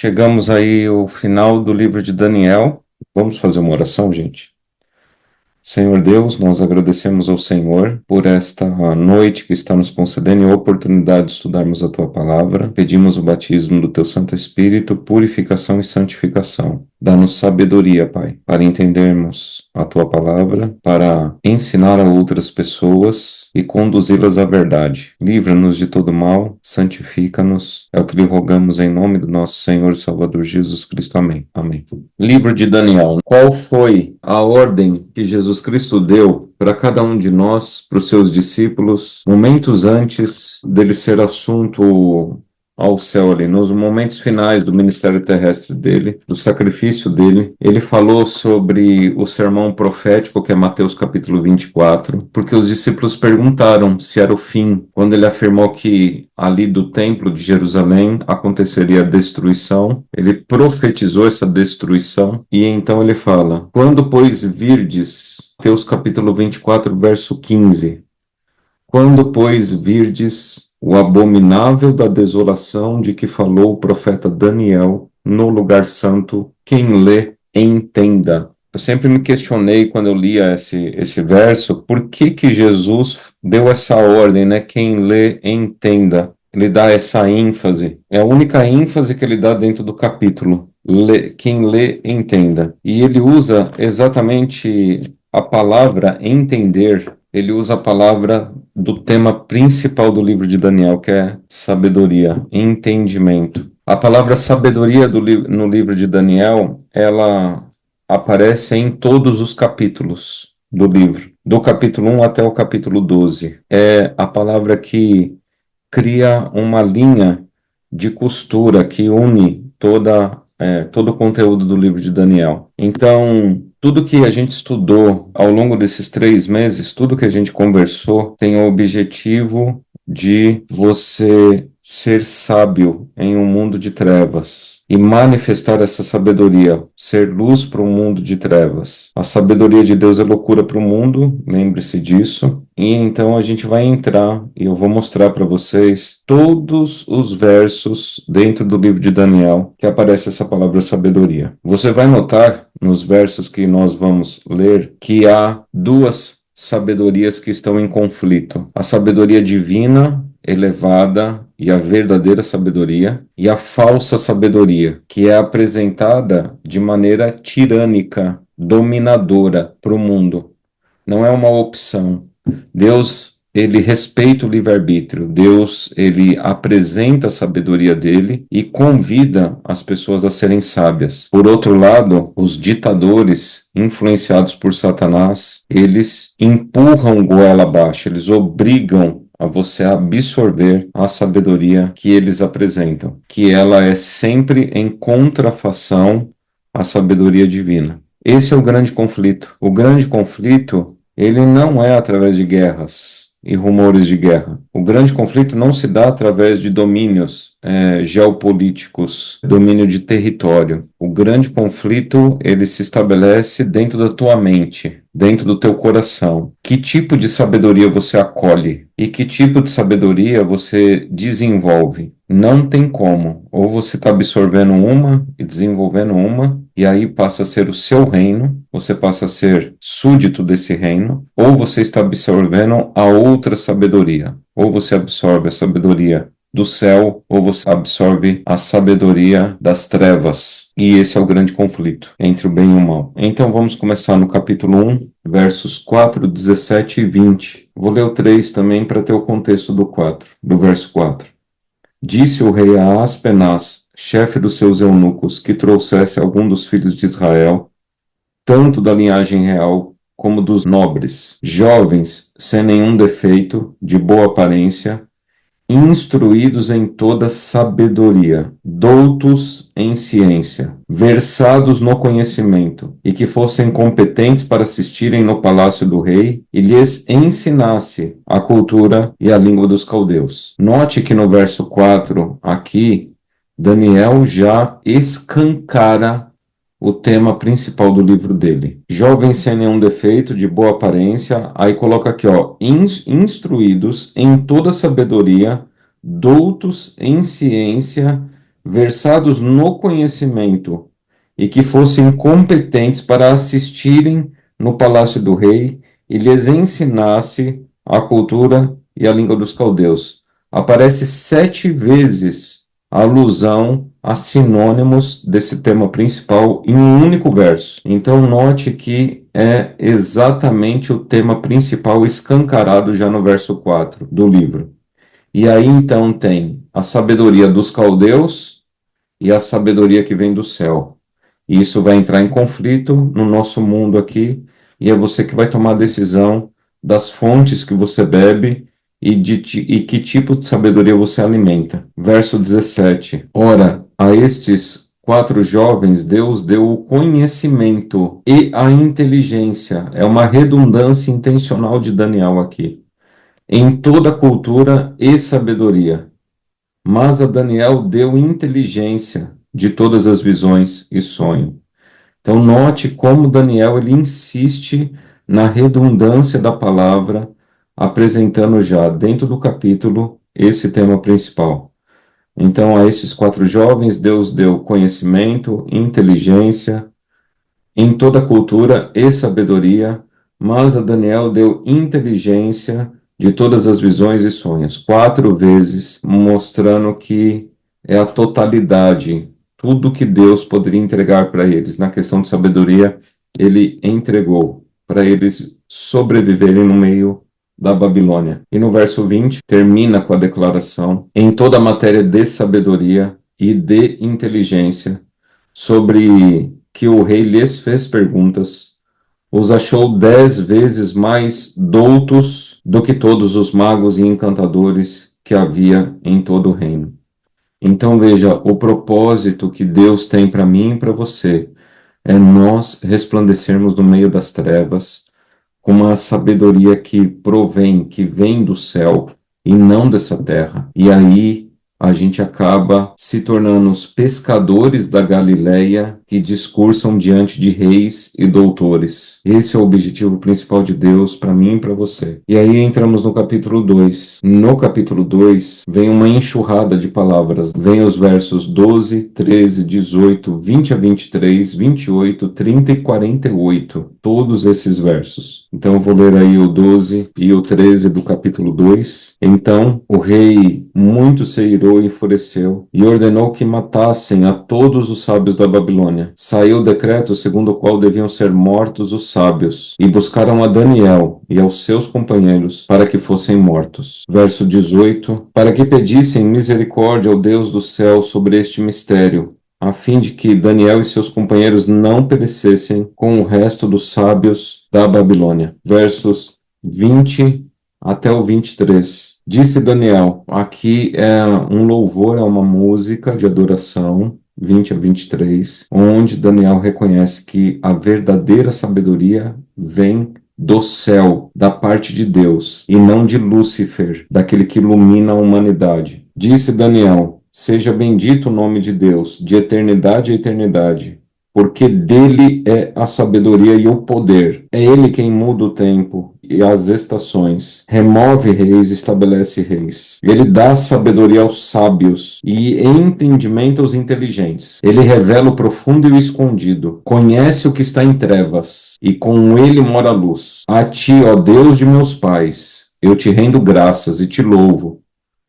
Chegamos aí ao final do livro de Daniel. Vamos fazer uma oração, gente? Senhor Deus, nós agradecemos ao Senhor por esta noite que está nos concedendo a oportunidade de estudarmos a Tua Palavra. Pedimos o batismo do Teu Santo Espírito, purificação e santificação. Dá-nos sabedoria, Pai, para entendermos a Tua Palavra, para ensinar a outras pessoas e conduzi-las à verdade. Livra-nos de todo mal, santifica-nos. É o que lhe rogamos em nome do nosso Senhor e Salvador Jesus Cristo. Amém. Amém. Livro de Daniel. Qual foi a ordem que Jesus Cristo deu para cada um de nós, para os seus discípulos, momentos antes dele ser assunto ao céu ali, nos momentos finais do ministério terrestre dele, do sacrifício dele? Ele falou sobre o sermão profético, que é Mateus capítulo 24, porque os discípulos perguntaram se era o fim, quando ele afirmou que ali do templo de Jerusalém aconteceria a destruição. Ele profetizou essa destruição, e então ele fala: quando, pois, virdes, Mateus capítulo 24, verso 15, quando, pois, virdes o abominável da desolação de que falou o profeta Daniel no lugar santo, quem lê, entenda. Eu sempre me questionei quando eu lia esse verso, por que Jesus deu essa ordem, né? Quem lê, entenda. Ele dá essa ênfase. É a única ênfase que ele dá dentro do capítulo. Quem lê, entenda. E ele usa exatamente a palavra entender. Ele usa a palavra do tema principal do livro de Daniel, que é sabedoria, entendimento. A palavra sabedoria no livro de Daniel, ela aparece em todos os capítulos do livro, do capítulo 1 até o capítulo 12. É a palavra que cria uma linha de costura que une todo o conteúdo do livro de Daniel. Então, tudo que a gente estudou ao longo desses 3 meses, tudo que a gente conversou, tem o objetivo de você ser sábio em um mundo de trevas e manifestar essa sabedoria, ser luz para um mundo de trevas. A sabedoria de Deus é loucura para o mundo, lembre-se disso. E então a gente vai entrar e eu vou mostrar para vocês todos os versos dentro do livro de Daniel que aparece essa palavra sabedoria. Você vai notar nos versos que nós vamos ler que há duas sabedorias que estão em conflito: a sabedoria divina, elevada, e a verdadeira sabedoria, e a falsa sabedoria, que é apresentada de maneira tirânica, dominadora para o mundo. Não é uma opção. Deus, ele respeita o livre-arbítrio. Deus, ele apresenta a sabedoria dele e convida as pessoas a serem sábias. Por outro lado, os ditadores, influenciados por Satanás, eles empurram goela abaixo, eles obrigam a você absorver a sabedoria que eles apresentam, que ela é sempre em contrafação à sabedoria divina. Esse é o grande conflito. O grande conflito, ele não é através de guerras e rumores de guerra. O grande conflito não se dá através de domínios geopolíticos, domínio de território. O grande conflito, ele se estabelece dentro da tua mente, dentro do teu coração. Que tipo de sabedoria você acolhe e que tipo de sabedoria você desenvolve? Não tem como. Ou você está absorvendo uma e desenvolvendo uma, e aí passa a ser o seu reino, você passa a ser súdito desse reino, ou você está absorvendo a outra sabedoria. Ou você absorve a sabedoria do céu, ou você absorve a sabedoria das trevas. E esse é o grande conflito entre o bem e o mal. Então vamos começar no capítulo 1, versos 4, 17 e 20. Vou ler o 3 também para ter o contexto do verso 4. Disse o rei a Aspenaz, chefe dos seus eunucos, que trouxesse algum dos filhos de Israel, tanto da linhagem real como dos nobres, jovens, sem nenhum defeito, de boa aparência, instruídos em toda sabedoria, doutos em ciência, versados no conhecimento, e que fossem competentes para assistirem no palácio do rei e lhes ensinasse a cultura e a língua dos caldeus. Note que no verso 4, aqui, Daniel já escancara o tema principal do livro dele. Jovens sem nenhum defeito, de boa aparência, aí coloca aqui, ó, instruídos em toda sabedoria, doutos em ciência versados no conhecimento e que fossem competentes para assistirem no palácio do rei e lhes ensinasse a cultura e a língua dos caldeus. Aparece 7 vezes a alusão a sinônimos desse tema principal em um único verso. Então, note que é exatamente o tema principal escancarado já no verso 4 do livro. E aí então tem a sabedoria dos caldeus e a sabedoria que vem do céu. E isso vai entrar em conflito no nosso mundo aqui, e é você que vai tomar a decisão das fontes que você bebe e que tipo de sabedoria você alimenta. Verso 17. Ora, a estes 4 jovens Deus deu o conhecimento e a inteligência. É uma redundância intencional de Daniel aqui. Em toda cultura e sabedoria. Mas a Daniel deu inteligência de todas as visões e sonho. Então note como Daniel ele insiste na redundância da palavra, apresentando já dentro do capítulo esse tema principal. Então a esses 4 jovens Deus deu conhecimento, inteligência, em toda cultura e sabedoria, mas a Daniel deu inteligência de todas as visões e sonhos, 4 vezes, mostrando que é a totalidade, tudo que Deus poderia entregar para eles na questão de sabedoria, ele entregou para eles sobreviverem no meio da Babilônia. E no verso 20, termina com a declaração: em toda a matéria de sabedoria e de inteligência, sobre que o rei lhes fez perguntas, os achou 10 vezes mais doutos do que todos os magos e encantadores que havia em todo o reino. Então veja, o propósito que Deus tem para mim e para você é nós resplandecermos no meio das trevas com uma sabedoria que provém, que vem do céu e não dessa terra. E aí a gente acaba se tornando os pescadores da Galileia que discursam diante de reis e doutores. Esse é o objetivo principal de Deus para mim e para você. E aí entramos no capítulo 2. No capítulo 2 vem uma enxurrada de palavras. Vem os versos 12, 13, 18, 20 a 23, 28, 30 e 48. Todos esses versos. Então eu vou ler aí o 12 e o 13 do capítulo 2. Então o rei muito se irou e enfureceu, e ordenou que matassem a todos os sábios da Babilônia. Saiu o decreto segundo o qual deviam ser mortos os sábios, e buscaram a Daniel e aos seus companheiros para que fossem mortos. Verso 18: para que pedissem misericórdia ao Deus do céu sobre este mistério, a fim de que Daniel e seus companheiros não perecessem com o resto dos sábios da Babilônia. Versos 20 até o 23. Disse Daniel, aqui é um louvor, é uma música de adoração, 20 a 23, onde Daniel reconhece que a verdadeira sabedoria vem do céu, da parte de Deus, e não de Lúcifer, daquele que ilumina a humanidade. Disse Daniel, seja bendito o nome de Deus, de eternidade a eternidade, porque dele é a sabedoria e o poder. É ele quem muda o tempo e as estações, remove reis e estabelece reis. Ele dá sabedoria aos sábios e entendimento aos inteligentes. Ele revela o profundo e o escondido, conhece o que está em trevas, e com ele mora a luz. A ti, ó Deus de meus pais, eu te rendo graças e te louvo,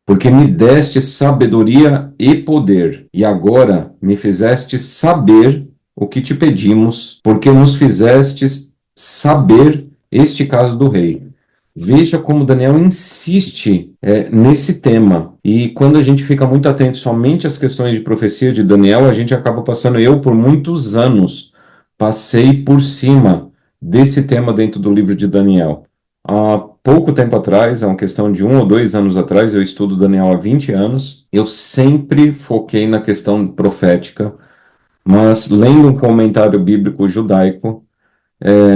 porque me deste sabedoria e poder, e agora me fizeste saber o que te pedimos, porque nos fizestes saber este caso do rei. Veja como Daniel insiste nesse tema. E quando a gente fica muito atento somente às questões de profecia de Daniel, a gente acaba passando, eu por muitos anos, passei por cima desse tema dentro do livro de Daniel. Há pouco tempo atrás, é uma questão de 1 ou 2 anos atrás, eu estudo Daniel há 20 anos, eu sempre foquei na questão profética, mas lendo um comentário bíblico judaico,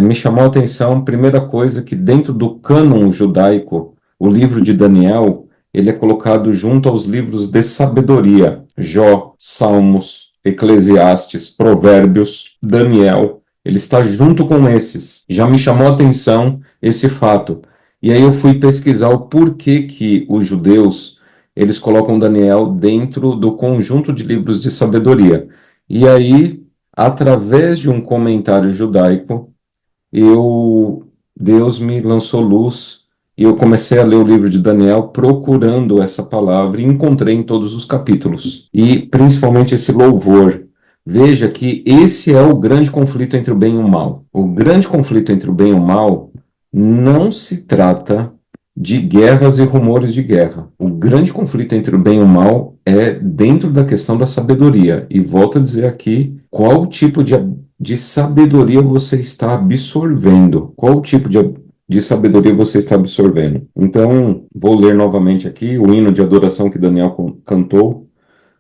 me chamou a atenção, primeira coisa, que dentro do cânon judaico, o livro de Daniel, ele é colocado junto aos livros de sabedoria, Jó, Salmos, Eclesiastes, Provérbios, Daniel, ele está junto com esses. Já me chamou a atenção esse fato. E aí eu fui pesquisar o porquê que os judeus, eles colocam Daniel dentro do conjunto de livros de sabedoria. E aí, através de um comentário judaico, Deus me lançou luz e eu comecei a ler o livro de Daniel procurando essa palavra e encontrei em todos os capítulos. E principalmente esse louvor. Veja que esse é o grande conflito entre o bem e o mal. O grande conflito entre o bem e o mal não se trata de guerras e rumores de guerra. O grande conflito entre o bem e o mal é dentro da questão da sabedoria. E volto a dizer aqui qual tipo de sabedoria você está absorvendo. Qual tipo de sabedoria você está absorvendo? Então, vou ler novamente aqui o hino de adoração que Daniel cantou.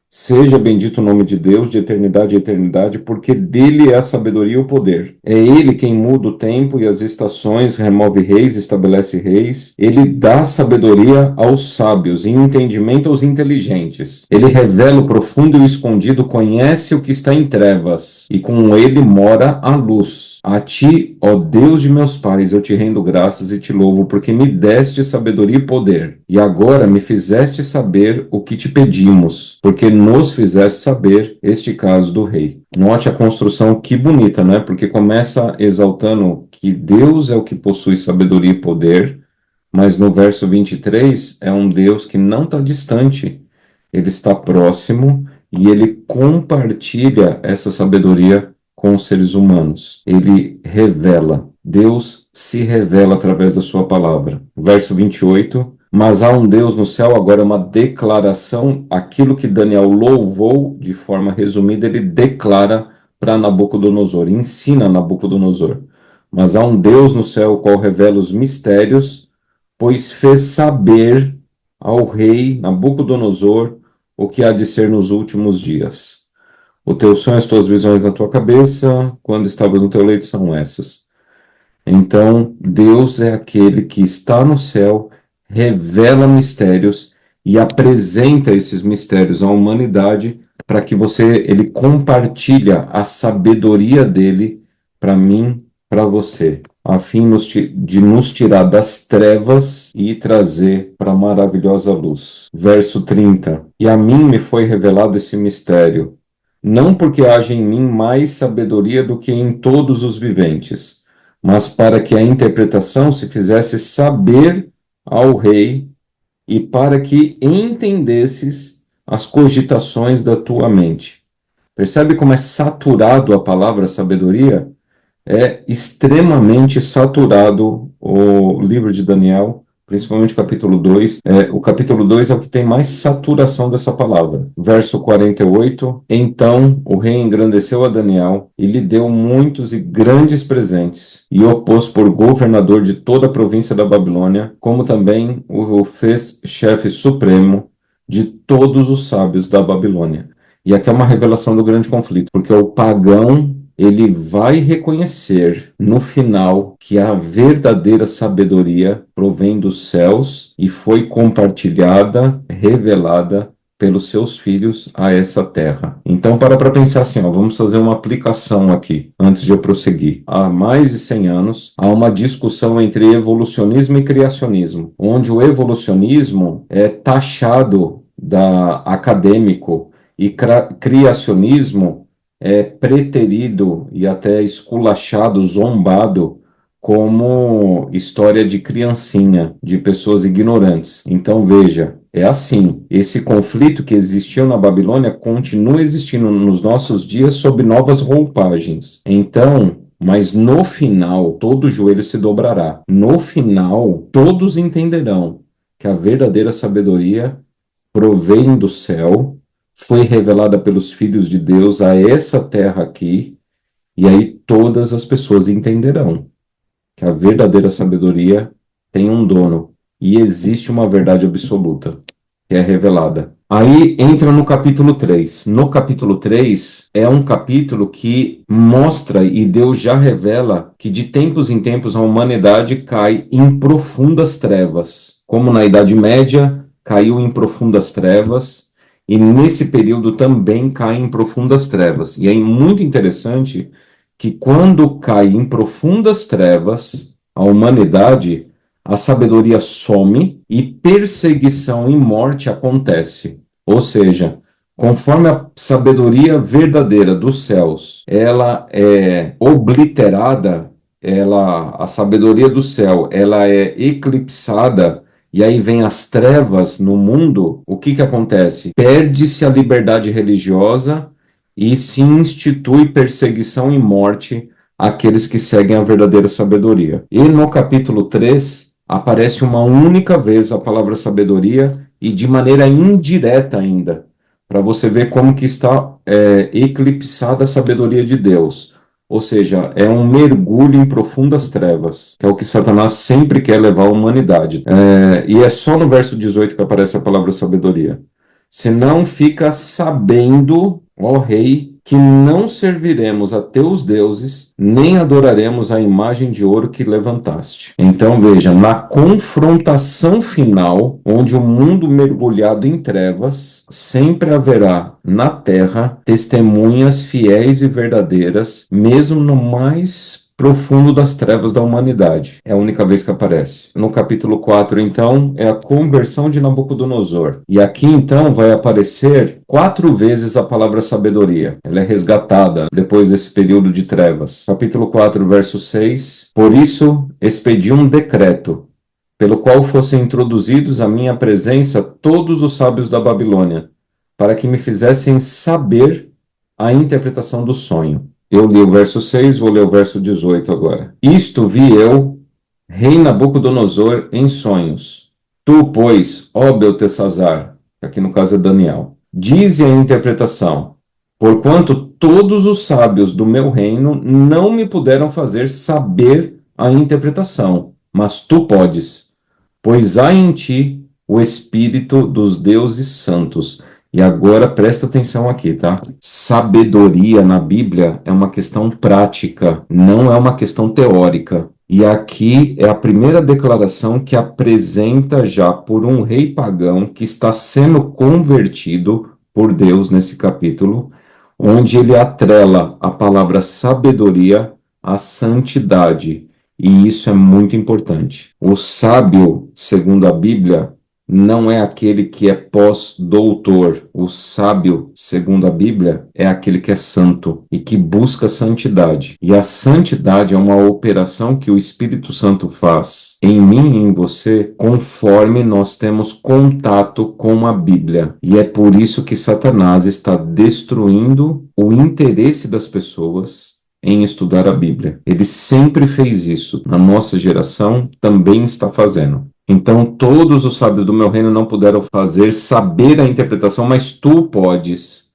Seja bendito o nome de Deus, de eternidade a eternidade, porque dele é a sabedoria e o poder. É ele quem muda o tempo e as estações, remove reis, estabelece reis. Ele dá sabedoria aos sábios e entendimento aos inteligentes. Ele revela o profundo e o escondido, conhece o que está em trevas, e com ele mora a luz. A ti, ó Deus de meus pais, eu te rendo graças e te louvo, porque me deste sabedoria e poder. E agora me fizeste saber o que te pedimos, porque nos fizeste saber este caso do rei. Note a construção, que bonita, né? Porque começa exaltando que Deus é o que possui sabedoria e poder, mas no verso 23 é um Deus que não está distante, ele está próximo e ele compartilha essa sabedoria com os seres humanos. Ele revela. Deus se revela através da sua palavra. Verso 28. Mas há um Deus no céu, agora é uma declaração, aquilo que Daniel louvou de forma resumida, ele declara para Nabucodonosor, ensina Nabucodonosor. Mas há um Deus no céu, o qual revela os mistérios, pois fez saber ao rei Nabucodonosor o que há de ser nos últimos dias. O teu sonho, as tuas visões na tua cabeça, quando estavas no teu leito, são essas. Então, Deus é aquele que está no céu, revela mistérios e apresenta esses mistérios à humanidade para que ele compartilha a sabedoria dele para mim, para você, a fim de nos tirar das trevas e trazer para a maravilhosa luz. Verso 30. E a mim me foi revelado esse mistério, não porque haja em mim mais sabedoria do que em todos os viventes, mas para que a interpretação se fizesse saber ao rei e para que entendesses as cogitações da tua mente. Percebe como é saturado a palavra sabedoria? É extremamente saturado o livro de Daniel, principalmente o capítulo 2. O capítulo 2 é o que tem mais saturação dessa palavra. Verso 48. Então o rei engrandeceu a Daniel e lhe deu muitos e grandes presentes, e o pôs por governador de toda a província da Babilônia, como também o fez chefe supremo de todos os sábios da Babilônia. E aqui é uma revelação do grande conflito, porque o pagão ele vai reconhecer no final que a verdadeira sabedoria provém dos céus e foi compartilhada, revelada pelos seus filhos a essa terra. Então, para pensar assim, vamos fazer uma aplicação aqui, antes de eu prosseguir. Há mais de 100 anos, há uma discussão entre evolucionismo e criacionismo, onde o evolucionismo é taxado acadêmico e criacionismo é preterido e até esculachado, zombado como história de criancinha, de pessoas ignorantes. Então veja, é assim, esse conflito que existiu na Babilônia continua existindo nos nossos dias sob novas roupagens. Então, mas no final, todo joelho se dobrará. No final, todos entenderão que a verdadeira sabedoria provém do céu, foi revelada pelos filhos de Deus a essa terra aqui, e aí todas as pessoas entenderão que a verdadeira sabedoria tem um dono, e existe uma verdade absoluta, que é revelada. Aí entra no capítulo 3. No capítulo 3 é um capítulo que mostra, e Deus já revela, que de tempos em tempos a humanidade cai em profundas trevas. Como na Idade Média, caiu em profundas trevas, e nesse período também cai em profundas trevas. E é muito interessante que quando cai em profundas trevas, a humanidade, a sabedoria some e perseguição e morte acontece. Ou seja, conforme a sabedoria verdadeira dos céus, ela é obliterada, a sabedoria do céu, ela é eclipsada, e aí vem as trevas no mundo, o que acontece? Perde-se a liberdade religiosa e se institui perseguição e morte àqueles que seguem a verdadeira sabedoria. E no capítulo 3, aparece uma única vez a palavra sabedoria e de maneira indireta ainda, para você ver como que está eclipsada a sabedoria de Deus. Ou seja, é um mergulho em profundas trevas, que é o que Satanás sempre quer levar a humanidade. E é só no verso 18 que aparece a palavra sabedoria. Senão fica sabendo, ó rei, que não serviremos a teus deuses, nem adoraremos a imagem de ouro que levantaste. Então veja, na confrontação final, onde o mundo mergulhado em trevas, sempre haverá na terra testemunhas fiéis e verdadeiras, mesmo no mais profundo das trevas da humanidade. É a única vez que aparece. No capítulo 4, então, é a conversão de Nabucodonosor. E aqui, então, vai aparecer 4 vezes a palavra sabedoria. Ela é resgatada depois desse período de trevas. Capítulo 4, verso 6. Por isso, expedi um decreto, pelo qual fossem introduzidos à minha presença todos os sábios da Babilônia, para que me fizessem saber a interpretação do sonho. Eu li o verso 6, vou ler o verso 18 agora. Isto vi eu, rei Nabucodonosor, em sonhos. Tu, pois, ó Beltesazar, aqui no caso é Daniel, dize a interpretação, porquanto todos os sábios do meu reino não me puderam fazer saber a interpretação, mas tu podes, pois há em ti o espírito dos deuses santos. E agora presta atenção aqui, tá? Sabedoria na Bíblia é uma questão prática, não é uma questão teórica. E aqui é a primeira declaração que apresenta já por um rei pagão que está sendo convertido por Deus nesse capítulo, onde ele atrela a palavra sabedoria à santidade. E isso é muito importante. O sábio, segundo a Bíblia, não é aquele que é pós-doutor. O sábio, segundo a Bíblia, é aquele que é santo e que busca santidade. E a santidade é uma operação que o Espírito Santo faz em mim e em você, conforme nós temos contato com a Bíblia. E é por isso que Satanás está destruindo o interesse das pessoas em estudar a Bíblia. Ele sempre fez isso. Na nossa geração, também está fazendo. Então, todos os sábios do meu reino não puderam fazer saber a interpretação, mas tu podes,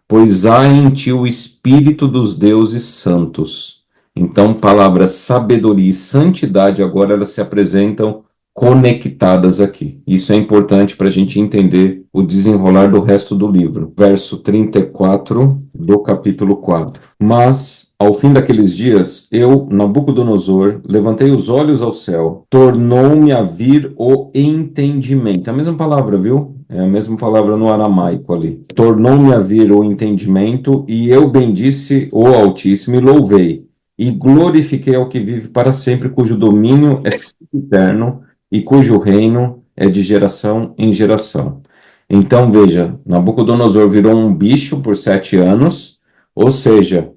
pois há em ti o espírito dos deuses santos. Então, palavras sabedoria e santidade agora elas se apresentam conectadas aqui. Isso é importante para a gente entender o desenrolar do resto do livro. Verso 34 do capítulo 4. Mas, ao fim daqueles dias, eu, Nabucodonosor, levantei os olhos ao céu, tornou-me a vir o entendimento. É a mesma palavra, viu? É a mesma palavra no aramaico ali. Tornou-me a vir o entendimento, e eu bendisse o Altíssimo e louvei, e glorifiquei ao que vive para sempre, cujo domínio é eterno, e cujo reino é de geração em geração. Então, veja, Nabucodonosor virou um bicho por 7 anos, ou seja,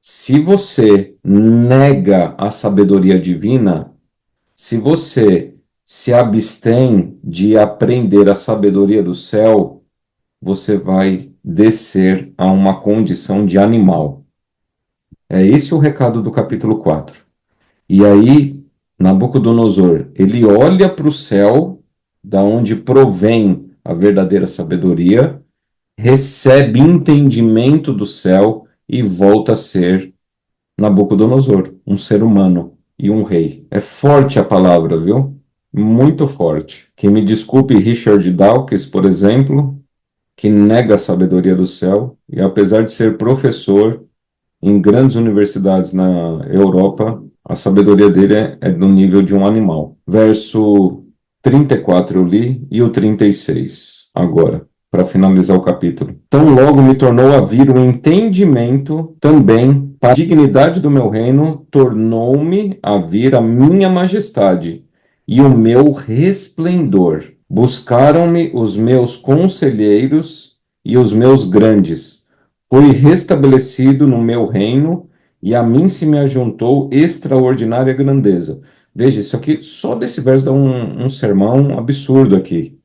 se você nega a sabedoria divina, se você se abstém de aprender a sabedoria do céu, você vai descer a uma condição de animal. É esse o recado do capítulo 4. E aí, Nabucodonosor, ele olha para o céu, da onde provém a verdadeira sabedoria, recebe entendimento do céu e volta a ser Nabucodonosor, um ser humano e um rei. É forte a palavra, viu? Muito forte. Que me desculpe Richard Dawkins, por exemplo, que nega a sabedoria do céu e apesar de ser professor em grandes universidades na Europa, a sabedoria dele é do nível de um animal. Verso 34 eu li e o 36 agora, para finalizar o capítulo. Tão logo me tornou a vir o entendimento também, para a dignidade do meu reino, tornou-me a vir a minha majestade, e o meu resplendor. Buscaram-me os meus conselheiros e os meus grandes. Fui restabelecido no meu reino, e a mim se me ajuntou extraordinária grandeza. Veja, isso aqui, só desse verso dá um sermão absurdo aqui,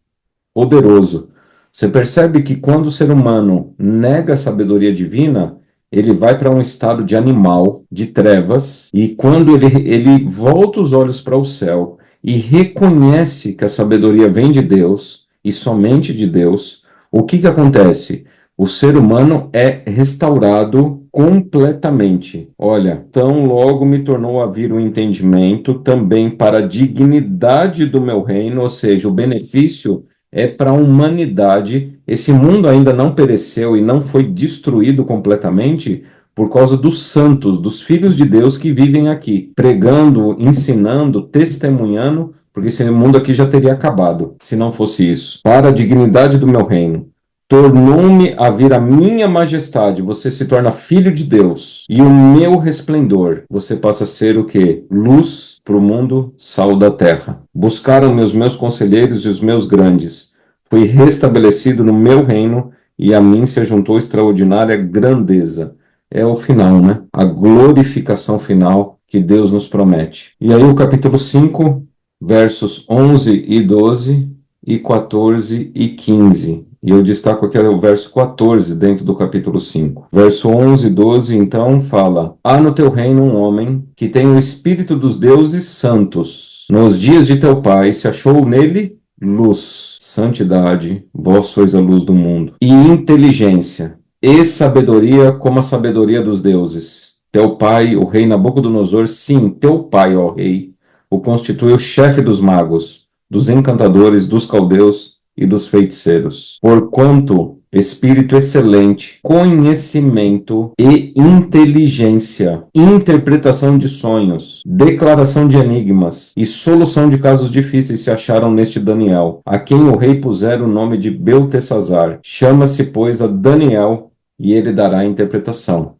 poderoso. Você percebe que quando o ser humano nega a sabedoria divina, ele vai para um estado de animal, de trevas, e quando ele volta os olhos para o céu e reconhece que a sabedoria vem de Deus e somente de Deus, o que que acontece? O ser humano é restaurado completamente. Olha, tão logo me tornou a vir o entendimento também para a dignidade do meu reino, ou seja, o benefício é para a humanidade. Esse mundo ainda não pereceu e não foi destruído completamente por causa dos santos, dos filhos de Deus que vivem aqui, pregando, ensinando, testemunhando, porque esse mundo aqui já teria acabado, se não fosse isso. Para a dignidade do meu reino. Tornou-me a vir a minha majestade, você se torna filho de Deus, e o meu resplendor, você passa a ser o quê? Luz para o mundo, sal da terra. Buscaram-me os meus conselheiros e os meus grandes. Fui restabelecido no meu reino, e a mim se ajuntou extraordinária grandeza. É o final, né? A glorificação final que Deus nos promete. E aí o capítulo 5, versos 11 e 12, e 14 e 15. E eu destaco aqui o verso 14 dentro do capítulo 5. Verso 11 e 12, então, fala: Há no teu reino um homem que tem o espírito dos deuses santos. Nos dias de teu pai se achou nele luz, santidade, vós sois a luz do mundo, e inteligência, e sabedoria como a sabedoria dos deuses. Teu pai, o rei Nabucodonosor, sim, teu pai, ó rei, o constituiu chefe dos magos, dos encantadores, dos caldeus e dos feiticeiros. Porquanto espírito excelente, conhecimento e inteligência, interpretação de sonhos, declaração de enigmas e solução de casos difíceis se acharam neste Daniel, a quem o rei pusera o nome de Beltesazar. Chama-se, pois, a Daniel, e ele dará a interpretação.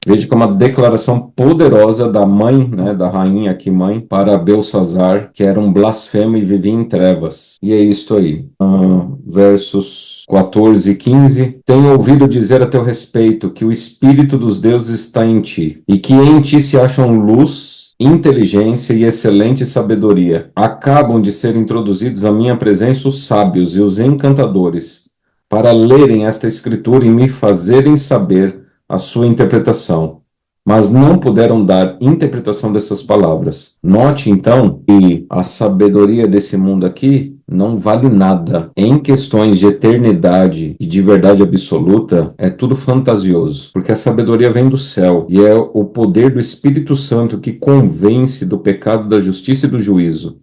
Veja que é uma declaração poderosa da mãe, né, da rainha aqui, mãe, para Belsazar, que era um blasfemo e vivia em trevas. E é isto aí. Versos 14 e 15. Tenho ouvido dizer a teu respeito que o Espírito dos deuses está em ti, e que em ti se acham luz, inteligência e excelente sabedoria. Acabam de ser introduzidos à minha presença os sábios e os encantadores, para lerem esta escritura e me fazerem saber a sua interpretação, mas não puderam dar interpretação dessas palavras. Note, então, que a sabedoria desse mundo aqui não vale nada. Em questões de eternidade e de verdade absoluta, é tudo fantasioso, porque a sabedoria vem do céu, e é o poder do Espírito Santo que convence do pecado, da justiça e do juízo.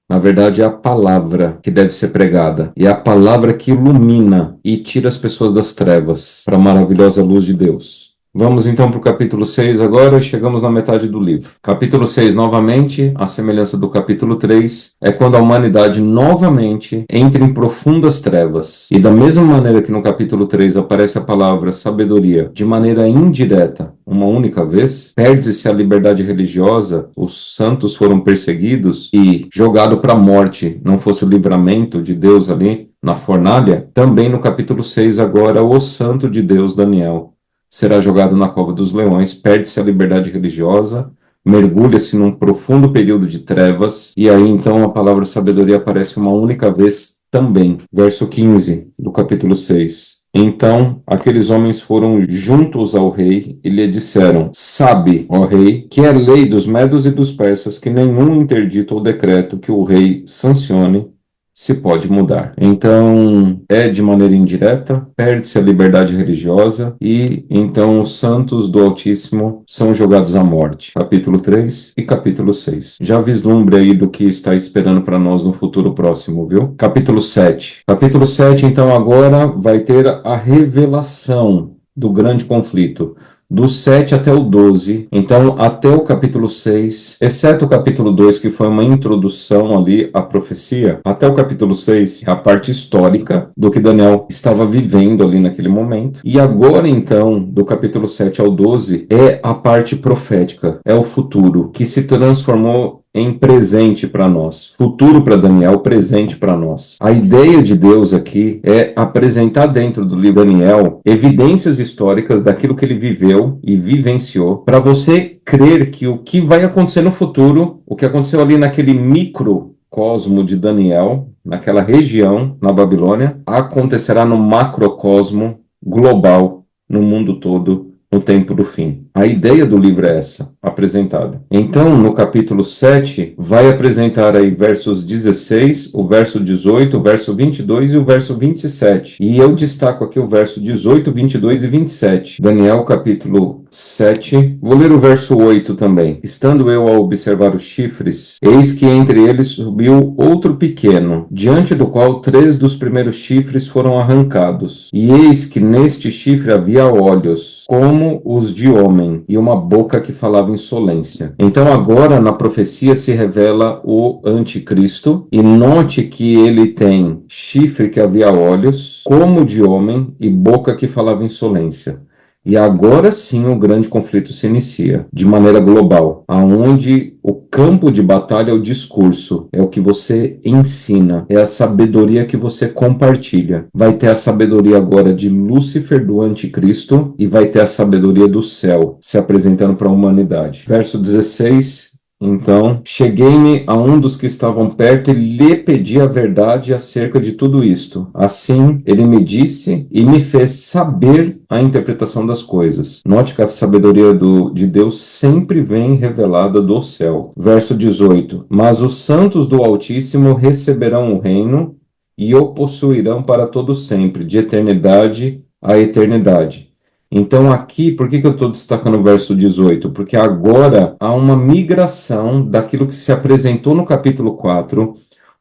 Na verdade, é a palavra que deve ser pregada. E é a palavra que ilumina e tira as pessoas das trevas para a maravilhosa luz de Deus. Vamos então para o capítulo 6 agora, e chegamos na metade do livro. Capítulo 6, novamente, a semelhança do capítulo 3, é quando a humanidade novamente entra em profundas trevas. E da mesma maneira que no capítulo 3 aparece a palavra sabedoria de maneira indireta, uma única vez, perde-se a liberdade religiosa, os santos foram perseguidos e jogado para a morte, não fosse o livramento de Deus ali na fornalha, também no capítulo 6 agora o santo de Deus, Daniel, será jogado na cova dos leões, perde-se a liberdade religiosa, mergulha-se num profundo período de trevas, e aí então a palavra sabedoria aparece uma única vez também. Verso 15 do capítulo 6. Então aqueles homens foram juntos ao rei e lhe disseram: Sabe, ó rei, que é lei dos medos e dos persas que nenhum interdito ou decreto que o rei sancione se pode mudar. Então, é de maneira indireta, perde-se a liberdade religiosa e então os santos do Altíssimo são jogados à morte. Capítulo 3 e capítulo 6. Já vislumbre aí do que está esperando para nós no futuro próximo, viu? Capítulo 7. Capítulo 7, então, agora vai ter a revelação do grande conflito. Do 7 até o 12, então até o capítulo 6, exceto o capítulo 2, que foi uma introdução ali à profecia, até o capítulo 6 é a parte histórica do que Daniel estava vivendo ali naquele momento. E agora, então, do capítulo 7 ao 12, é a parte profética, é o futuro, que se transformou em presente para nós. Futuro para Daniel, presente para nós. A ideia de Deus aqui é apresentar dentro do livro de Daniel evidências históricas daquilo que ele viveu e vivenciou, para você crer que o que vai acontecer no futuro, o que aconteceu ali naquele microcosmo de Daniel, naquela região, na Babilônia, acontecerá no macrocosmo global, no mundo todo, no tempo do fim. A ideia do livro é essa, apresentada. Então, no capítulo 7, vai apresentar aí versos 16, o verso 18, o verso 22 e o verso 27. E eu destaco aqui o verso 18, 22 e 27. Daniel, capítulo 7. Vou ler o verso 8 também. Estando eu a observar os chifres, eis que entre eles subiu outro pequeno, diante do qual 3 dos primeiros chifres foram arrancados. E eis que neste chifre havia olhos, como os de homem, e uma boca que falava insolência. Então agora na profecia se revela o anticristo, e note que ele tem chifre que havia olhos, como de homem, e boca que falava insolência. E agora sim o grande conflito se inicia, de maneira global, aonde o campo de batalha é o discurso, é o que você ensina, é a sabedoria que você compartilha. Vai ter a sabedoria agora de Lúcifer, do anticristo, e vai ter a sabedoria do céu, se apresentando para a humanidade. Verso 16... Então, cheguei-me a um dos que estavam perto e lhe pedi a verdade acerca de tudo isto. Assim, ele me disse e me fez saber a interpretação das coisas. Note que a sabedoria de Deus sempre vem revelada do céu. Verso 18. Mas os santos do Altíssimo receberão o reino e o possuirão para todo sempre, de eternidade a eternidade. Então aqui, por que eu estou destacando o verso 18? Porque agora há uma migração daquilo que se apresentou no capítulo 4,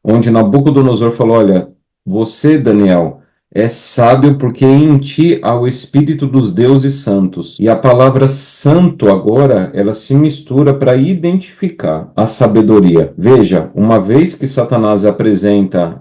onde Nabucodonosor falou, olha, você, Daniel, é sábio porque em ti há o Espírito dos deuses santos. E a palavra santo agora, ela se mistura para identificar a sabedoria. Veja, uma vez que Satanás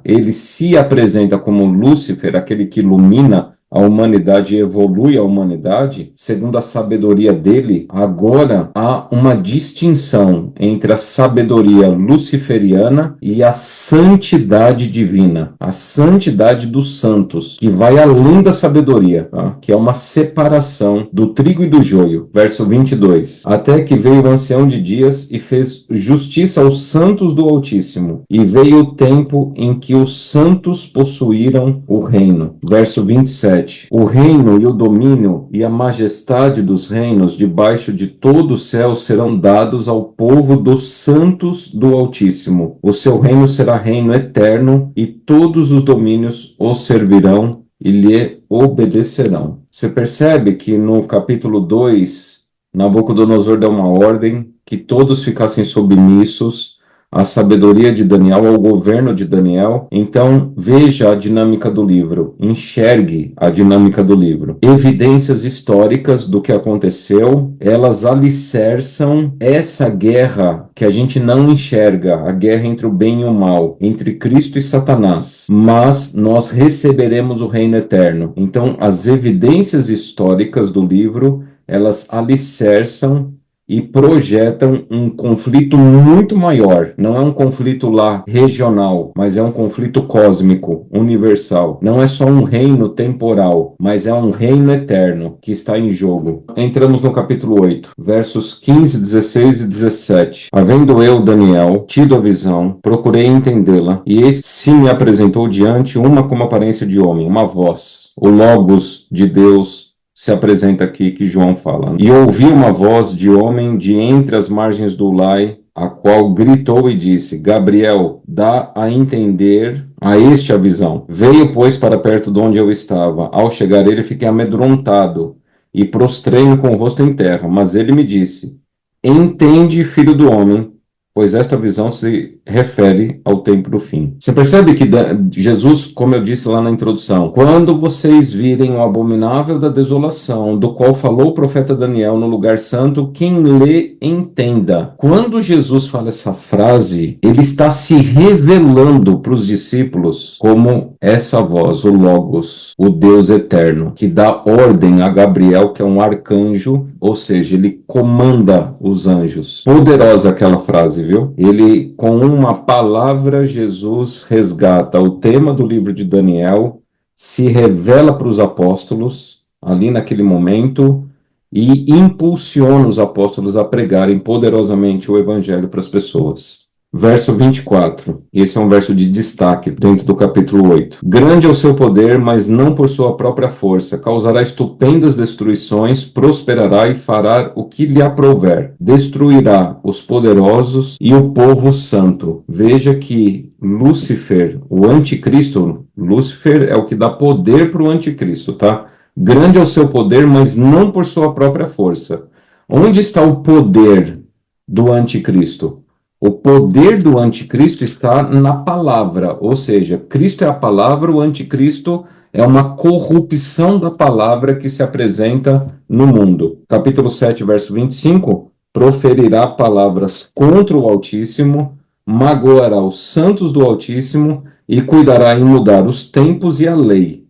ele se apresenta como Lúcifer, aquele que ilumina a humanidade e evolui a humanidade, segundo a sabedoria dele, agora há uma distinção entre a sabedoria luciferiana e a santidade divina, a santidade dos santos, que vai além da sabedoria, tá? Que é uma separação do trigo e do joio. Verso 22. Até que veio o ancião de dias e fez justiça aos santos do Altíssimo, e veio o tempo em que os santos possuíram o reino. Verso 27. O reino e o domínio e a majestade dos reinos debaixo de todo o céu serão dados ao povo dos santos do Altíssimo. O seu reino será reino eterno e todos os domínios o servirão e lhe obedecerão. Você percebe que no capítulo 2, Nabucodonosor dá uma ordem que todos ficassem submissos à sabedoria de Daniel, ao governo de Daniel. Então, veja a dinâmica do livro, enxergue a dinâmica do livro. Evidências históricas do que aconteceu, elas alicerçam essa guerra que a gente não enxerga, a guerra entre o bem e o mal, entre Cristo e Satanás, mas nós receberemos o reino eterno. Então, as evidências históricas do livro, elas alicerçam e projetam um conflito muito maior. Não é um conflito lá regional, mas é um conflito cósmico, universal. Não é só um reino temporal, mas é um reino eterno que está em jogo. Entramos no capítulo 8, versos 15, 16 e 17. Havendo eu, Daniel, tido a visão, procurei entendê-la, e eis que se me apresentou diante uma como aparência de homem, uma voz, o Logos de Deus, se apresenta aqui que João fala. E ouvi uma voz de homem de entre as margens do Ulai, a qual gritou e disse, Gabriel, dá a entender a este a visão. Veio, pois, para perto de onde eu estava. Ao chegar ele, fiquei amedrontado e prostrei-me com o rosto em terra. Mas ele me disse, entende, filho do homem, pois esta visão se refere ao tempo do fim. Você percebe que Jesus, como eu disse lá na introdução, quando vocês virem o abominável da desolação, do qual falou o profeta Daniel no lugar santo, quem lê, entenda. Quando Jesus fala essa frase, ele está se revelando para os discípulos como essa voz, o Logos, o Deus eterno, que dá ordem a Gabriel, que é um arcanjo, ou seja, ele comanda os anjos. Poderosa aquela frase, viu? Ele, com uma palavra, Jesus resgata o tema do livro de Daniel, se revela para os apóstolos, ali naquele momento, e impulsiona os apóstolos a pregarem poderosamente o evangelho para as pessoas. Verso 24, esse é um verso de destaque dentro do capítulo 8. Grande é o seu poder, mas não por sua própria força. Causará estupendas destruições, prosperará e fará o que lhe aprouver. Destruirá os poderosos e o povo santo. Veja que Lúcifer, o anticristo, Lúcifer é o que dá poder para o anticristo, tá? Grande é o seu poder, mas não por sua própria força. Onde está o poder do anticristo? O poder do anticristo está na palavra, ou seja, Cristo é a palavra, o anticristo é uma corrupção da palavra que se apresenta no mundo. Capítulo 7, verso 25, proferirá palavras contra o Altíssimo, magoará os santos do Altíssimo e cuidará em mudar os tempos e a lei.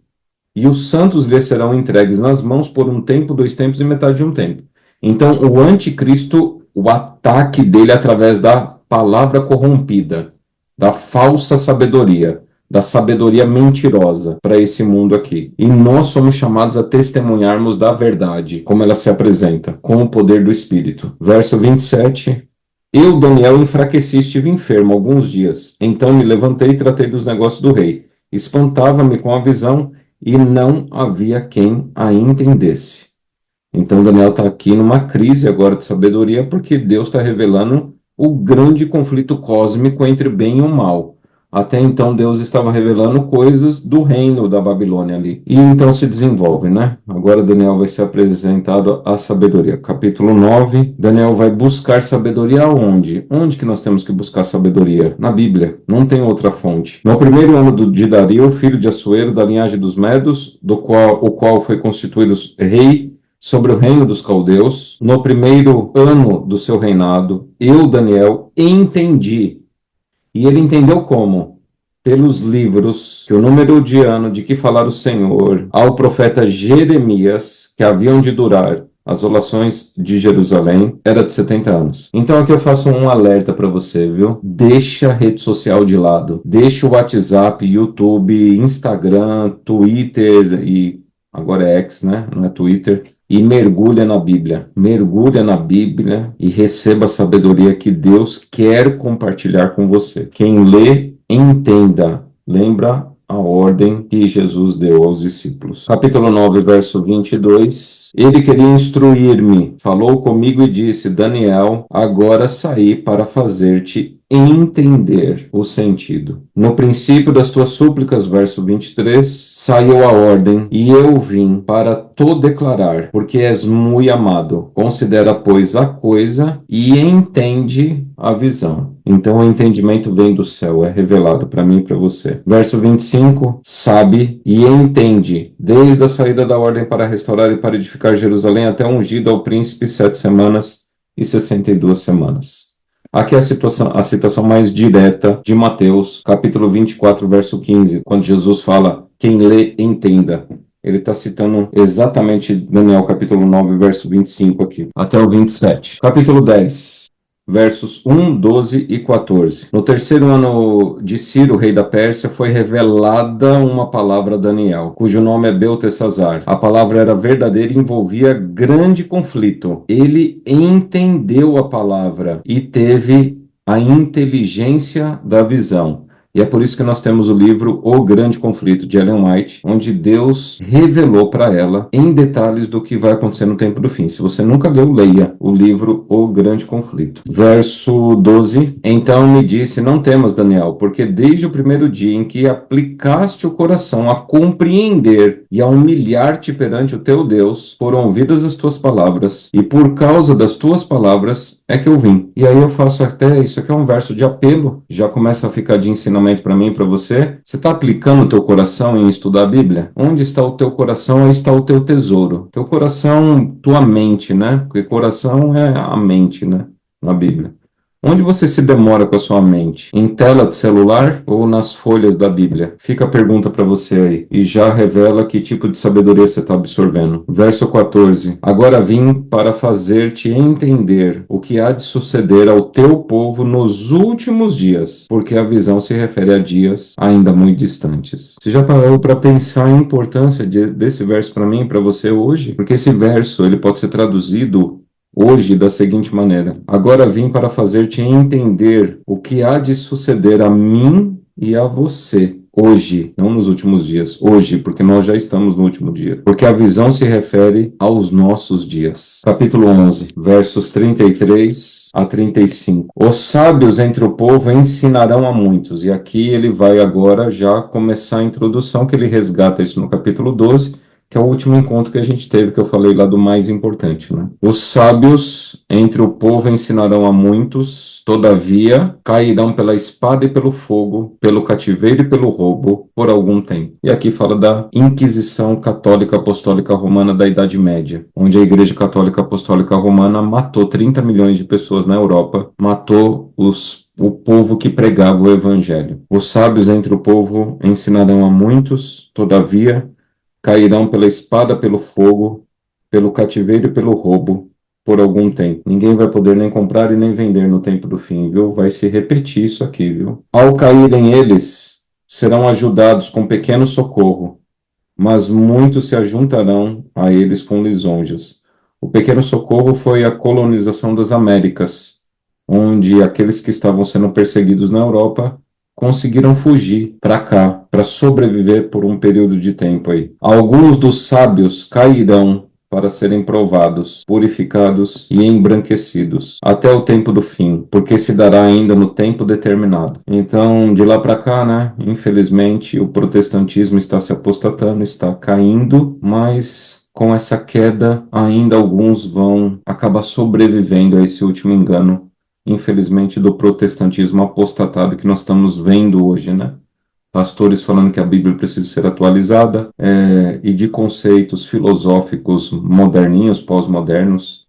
E os santos lhe serão entregues nas mãos por um tempo, 2 tempos e metade de um tempo. Então, o anticristo, o ataque dele é através da palavra corrompida, da falsa sabedoria, da sabedoria mentirosa para esse mundo aqui. E nós somos chamados a testemunharmos da verdade, como ela se apresenta, com o poder do Espírito. Verso 27. Eu, Daniel, enfraqueci e estive enfermo alguns dias. Então me levantei e tratei dos negócios do rei. Espantava-me com a visão e não havia quem a entendesse. Então Daniel está aqui numa crise agora de sabedoria, porque Deus está revelando o grande conflito cósmico entre o bem e o mal. Até então Deus estava revelando coisas do reino da Babilônia ali. E então se desenvolve, né? Agora Daniel vai ser apresentado à sabedoria. Capítulo 9, Daniel vai buscar sabedoria aonde? Onde que nós temos que buscar sabedoria? Na Bíblia. Não tem outra fonte. No primeiro ano de Dario, filho de Assuero, da linhagem dos Medos, o qual foi constituído rei sobre o reino dos caldeus, no primeiro ano do seu reinado, eu, Daniel, entendi. E ele entendeu como? Pelos livros, que o número de ano de que falar o Senhor ao profeta Jeremias, que haviam de durar as asolações de Jerusalém, era de 70 anos. Então aqui eu faço um alerta para você, viu? Deixa a rede social de lado. Deixa o WhatsApp, YouTube, Instagram, Twitter e agora é X, né? Não é Twitter. E mergulha na Bíblia. Mergulha na Bíblia e receba a sabedoria que Deus quer compartilhar com você. Quem lê, entenda. Lembra a ordem que Jesus deu aos discípulos. Capítulo 9, verso 22. Ele queria instruir-me, falou comigo e disse: Daniel, agora saí para fazer-te entender o sentido. No princípio das tuas súplicas, verso 23, saiu a ordem, e eu vim para te declarar, porque és muito amado. Considera, pois, a coisa e entende a visão. Então o entendimento vem do céu, é revelado para mim e para você. Verso 25, sabe e entende, desde a saída da ordem para restaurar e para edificar Jerusalém até ungido ao príncipe 7 semanas e 62 semanas. Aqui é a citação mais direta de Mateus, capítulo 24, verso 15, quando Jesus fala, quem lê, entenda. Ele está citando exatamente Daniel, capítulo 9, verso 25 aqui, até o 27. Capítulo 10. Versos 1, 12 e 14. No terceiro ano de Ciro, rei da Pérsia, foi revelada uma palavra a Daniel, cujo nome é Beltesazar. A palavra era verdadeira e envolvia grande conflito. Ele entendeu a palavra e teve a inteligência da visão. E é por isso que nós temos o livro O Grande Conflito, de Ellen White, onde Deus revelou para ela em detalhes do que vai acontecer no tempo do fim. Se você nunca leu, leia o livro O Grande Conflito. Verso 12. Então me disse, não temas, Daniel, porque desde o primeiro dia em que aplicaste o coração a compreender e a humilhar-te perante o teu Deus, foram ouvidas as tuas palavras, e por causa das tuas palavras é que eu vim. E aí eu faço até, isso aqui é um verso de apelo, já começa a ficar de ensinamento para mim e para você. Você está aplicando o teu coração em estudar a Bíblia? Onde está o teu coração, aí está o teu tesouro. Teu coração, tua mente, né? Porque coração é a mente, né? Na Bíblia. Onde você se demora com a sua mente? Em tela de celular ou nas folhas da Bíblia? Fica a pergunta para você aí. E já revela que tipo de sabedoria você está absorvendo. Verso 14. Agora vim para fazer-te entender o que há de suceder ao teu povo nos últimos dias, porque a visão se refere a dias ainda muito distantes. Você já parou para pensar a importância desse verso para mim e para você hoje? Porque esse verso ele pode ser traduzido hoje da seguinte maneira: agora vim para fazer-te entender o que há de suceder a mim e a você. Hoje, não nos últimos dias, hoje, porque nós já estamos no último dia. Porque a visão se refere aos nossos dias. Capítulo 11, versos 33 a 35. Os sábios entre o povo ensinarão a muitos. E aqui ele vai agora já começar a introdução, que ele resgata isso no capítulo 12, que é o último encontro que a gente teve, que eu falei lá do mais importante, né? Os sábios entre o povo ensinarão a muitos, todavia cairão pela espada e pelo fogo, pelo cativeiro e pelo roubo, por algum tempo. E aqui fala da Inquisição Católica Apostólica Romana da Idade Média, onde a Igreja Católica Apostólica Romana matou 30 milhões de pessoas na Europa, matou o povo que pregava o Evangelho. Os sábios entre o povo ensinarão a muitos, todavia cairão pela espada, pelo fogo, pelo cativeiro e pelo roubo por algum tempo. Ninguém vai poder nem comprar e nem vender no tempo do fim, viu? Vai se repetir isso aqui, viu? Ao caírem eles, serão ajudados com pequeno socorro, mas muitos se ajuntarão a eles com lisonjas. O pequeno socorro foi a colonização das Américas, onde aqueles que estavam sendo perseguidos na Europa conseguiram fugir para cá, para sobreviver por um período de tempo aí. Alguns dos sábios cairão para serem provados, purificados e embranquecidos, até o tempo do fim, porque se dará ainda no tempo determinado. Então, de lá para cá, né, infelizmente, o protestantismo está se apostatando, está caindo, mas com essa queda, ainda alguns vão acabar sobrevivendo a esse último engano, infelizmente, do protestantismo apostatado que nós estamos vendo hoje, né? Pastores falando que a Bíblia precisa ser atualizada, e de conceitos filosóficos moderninhos, pós-modernos,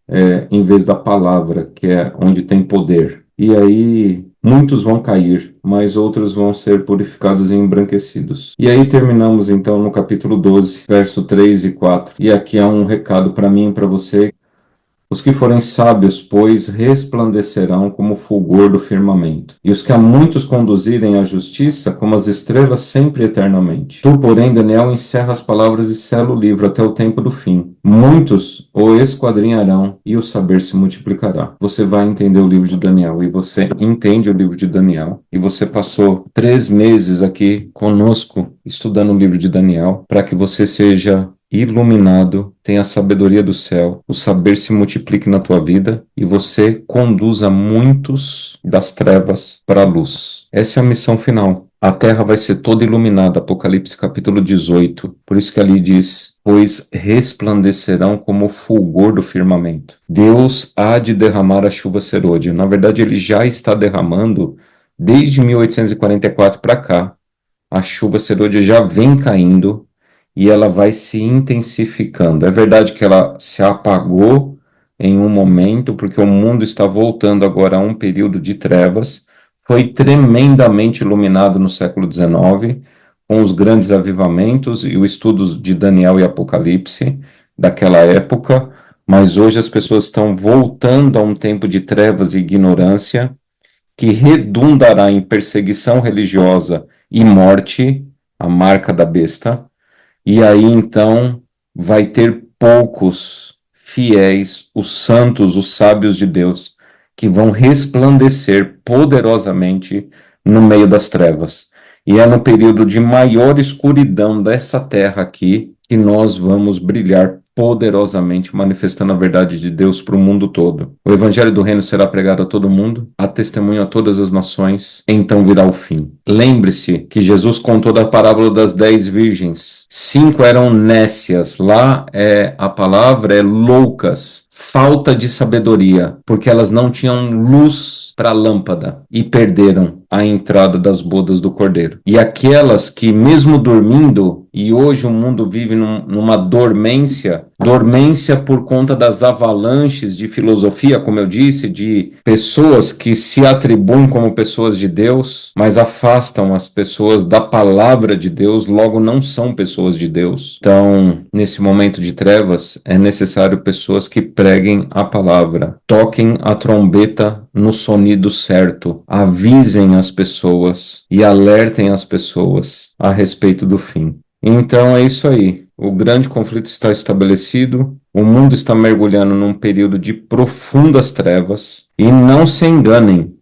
em vez da palavra, que é onde tem poder. E aí, muitos vão cair, mas outros vão ser purificados e embranquecidos. E aí terminamos, então, no capítulo 12, verso 3 e 4. E aqui há um recado para mim e para você. Os que forem sábios, pois, resplandecerão como o fulgor do firmamento, e os que a muitos conduzirem à justiça, como as estrelas sempre e eternamente. Tu, porém, Daniel, encerra as palavras e sela o livro até o tempo do fim. Muitos o esquadrinharão e o saber se multiplicará. Você vai entender o livro de Daniel, e você entende o livro de Daniel, e você passou 3 meses aqui conosco estudando o livro de Daniel, para que você seja iluminado, tenha a sabedoria do céu, o saber se multiplique na tua vida e você conduza muitos das trevas para a luz. Essa é a missão final. A terra vai ser toda iluminada, Apocalipse capítulo 18. Por isso que ali diz: pois resplandecerão como o fulgor do firmamento. Deus há de derramar a chuva serôdia. Na verdade, ele já está derramando desde 1844 para cá. A chuva serôdia já vem caindo e ela vai se intensificando. É verdade que ela se apagou em um momento, porque o mundo está voltando agora a um período de trevas. Foi tremendamente iluminado no século XIX, com os grandes avivamentos e os estudos de Daniel e Apocalipse daquela época, mas hoje as pessoas estão voltando a um tempo de trevas e ignorância, que redundará em perseguição religiosa e morte, a marca da besta. E aí, então, vai ter poucos fiéis, os santos, os sábios de Deus, que vão resplandecer poderosamente no meio das trevas. E é no período de maior escuridão dessa terra aqui que nós vamos brilhar poderosamente, manifestando a verdade de Deus para o mundo todo. O evangelho do reino será pregado a todo mundo, a testemunho a todas as nações, então virá o fim. Lembre-se que Jesus contou da parábola das 10 virgens. 5 eram nécias, lá a palavra é loucas, falta de sabedoria, porque elas não tinham luz para a lâmpada e perderam a entrada das bodas do Cordeiro. E aquelas que, mesmo dormindo, e hoje o mundo vive numa dormência, Dormência por conta das avalanches de filosofia, como eu disse, de pessoas que se atribuem como pessoas de Deus, mas afastam as pessoas da palavra de Deus, logo não são pessoas de Deus. Então, nesse momento de trevas, é necessário pessoas que preguem a palavra, toquem a trombeta no sonido certo, avisem as pessoas e alertem as pessoas a respeito do fim. Então é isso aí. O grande conflito está estabelecido, o mundo está mergulhando num período de profundas trevas, e não se enganem.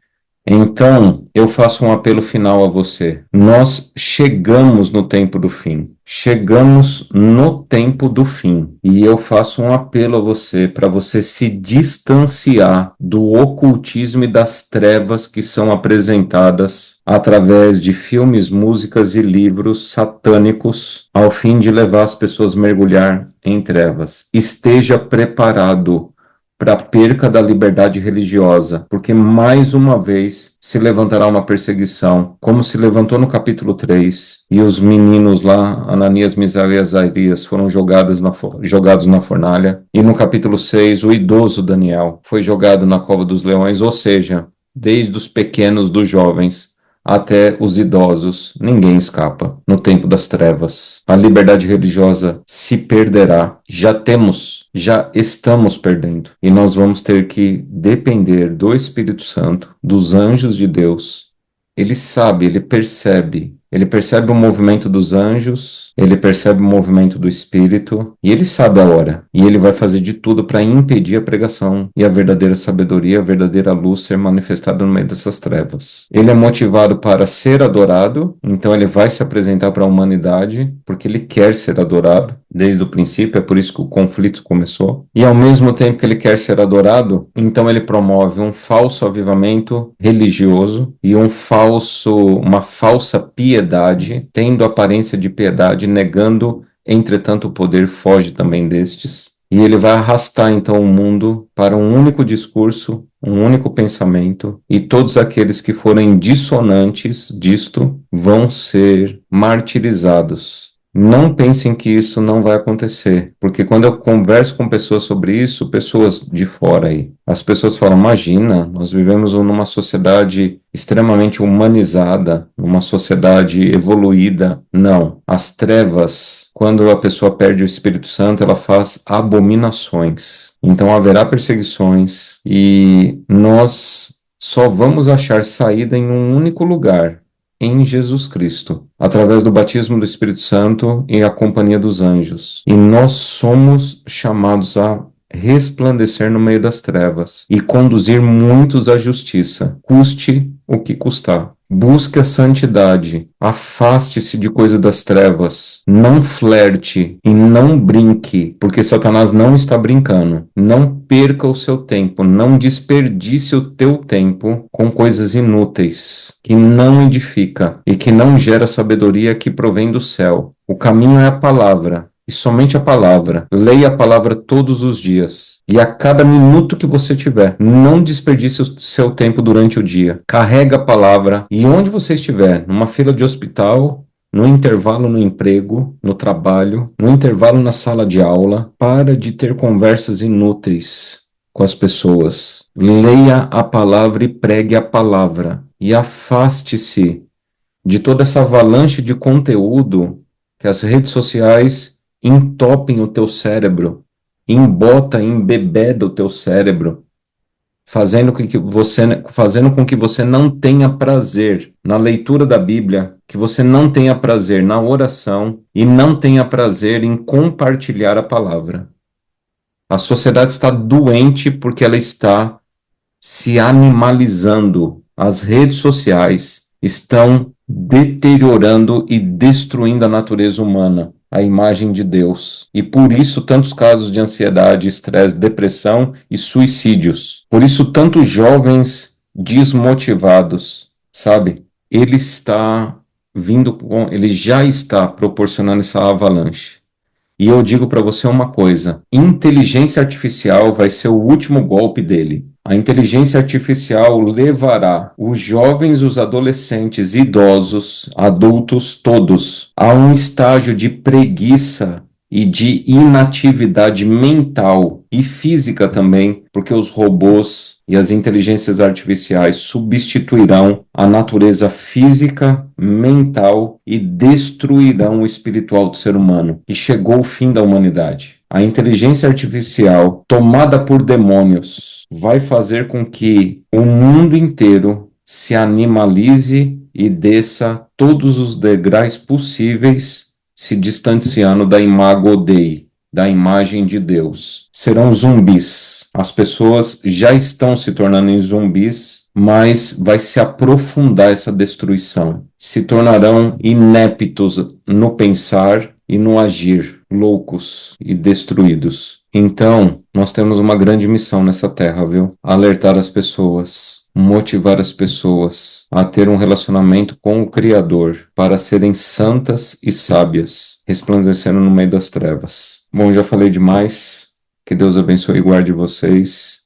Então, eu faço um apelo final a você. Nós chegamos no tempo do fim. Chegamos no tempo do fim. E eu faço um apelo a você para você se distanciar do ocultismo e das trevas que são apresentadas através de filmes, músicas e livros satânicos, ao fim de levar as pessoas a mergulhar em trevas. Esteja preparado para a perca da liberdade religiosa, porque mais uma vez se levantará uma perseguição, como se levantou no capítulo 3, e os meninos lá, Ananias, Misael e Azarias, foram jogados na fornalha, e no capítulo 6, o idoso Daniel foi jogado na cova dos leões, ou seja, desde os pequenos dos jovens até os idosos, ninguém escapa no tempo das trevas. A liberdade religiosa se perderá. Já estamos perdendo. E nós vamos ter que depender do Espírito Santo, dos anjos de Deus. Ele sabe, ele percebe o movimento dos anjos, ele percebe o movimento do Espírito, e ele sabe a hora. E ele vai fazer de tudo para impedir a pregação e a verdadeira sabedoria, a verdadeira luz ser manifestada no meio dessas trevas. Ele é motivado para ser adorado, então ele vai se apresentar para a humanidade, porque ele quer ser adorado desde o princípio, é por isso que o conflito começou. E ao mesmo tempo que ele quer ser adorado, então ele promove um falso avivamento religioso e uma falsa piedade, tendo aparência de piedade, negando, entretanto, o poder foge também destes. E ele vai arrastar então o mundo para um único discurso, um único pensamento, e todos aqueles que forem dissonantes disto vão ser martirizados. Não pensem que isso não vai acontecer, porque quando eu converso com pessoas sobre isso, pessoas de fora aí, as pessoas falam, imagina, nós vivemos numa sociedade extremamente humanizada, numa sociedade evoluída. Não, as trevas, quando a pessoa perde o Espírito Santo, ela faz abominações. Então haverá perseguições e nós só vamos achar saída em um único lugar, em Jesus Cristo, através do batismo do Espírito Santo e a companhia dos anjos. E nós somos chamados a resplandecer no meio das trevas e conduzir muitos à justiça, custe o que custar. Busque a santidade, afaste-se de coisas das trevas, não flerte e não brinque, porque Satanás não está brincando. Não perca o seu tempo, não desperdice o teu tempo com coisas inúteis, que não edifica e que não gera sabedoria que provém do céu. O caminho é a palavra. E somente a palavra. Leia a palavra todos os dias. E a cada minuto que você tiver, não desperdice o seu tempo durante o dia. Carrega a palavra. E onde você estiver, numa fila de hospital, no intervalo no emprego, no trabalho, no intervalo na sala de aula, para de ter conversas inúteis com as pessoas. Leia a palavra e pregue a palavra. E afaste-se de toda essa avalanche de conteúdo que as redes sociais entopem o teu cérebro, embebeda o teu cérebro, fazendo com que você não tenha prazer na leitura da Bíblia, que você não tenha prazer na oração e não tenha prazer em compartilhar a palavra. A sociedade está doente porque ela está se animalizando. As redes sociais estão deteriorando e destruindo a natureza humana, a imagem de Deus. E por isso tantos casos de ansiedade, estresse, depressão e suicídios. Por isso tantos jovens desmotivados, sabe? Ele já está proporcionando essa avalanche. E eu digo para você uma coisa, inteligência artificial vai ser o último golpe dele. A inteligência artificial levará os jovens, os adolescentes, idosos, adultos, todos, a um estágio de preguiça e de inatividade mental e física também, porque os robôs e as inteligências artificiais substituirão a natureza física, mental e destruirão o espiritual do ser humano. E chegou o fim da humanidade. A inteligência artificial, tomada por demônios, vai fazer com que o mundo inteiro se animalize e desça todos os degraus possíveis, se distanciando da imago Dei, da imagem de Deus. Serão zumbis. As pessoas já estão se tornando em zumbis, mas vai se aprofundar essa destruição. Se tornarão ineptos no pensar e no agir, loucos e destruídos. Então, nós temos uma grande missão nessa terra, viu? Alertar as pessoas, motivar as pessoas a ter um relacionamento com o Criador para serem santas e sábias, resplandecendo no meio das trevas. Bom, já falei demais. Que Deus abençoe e guarde vocês.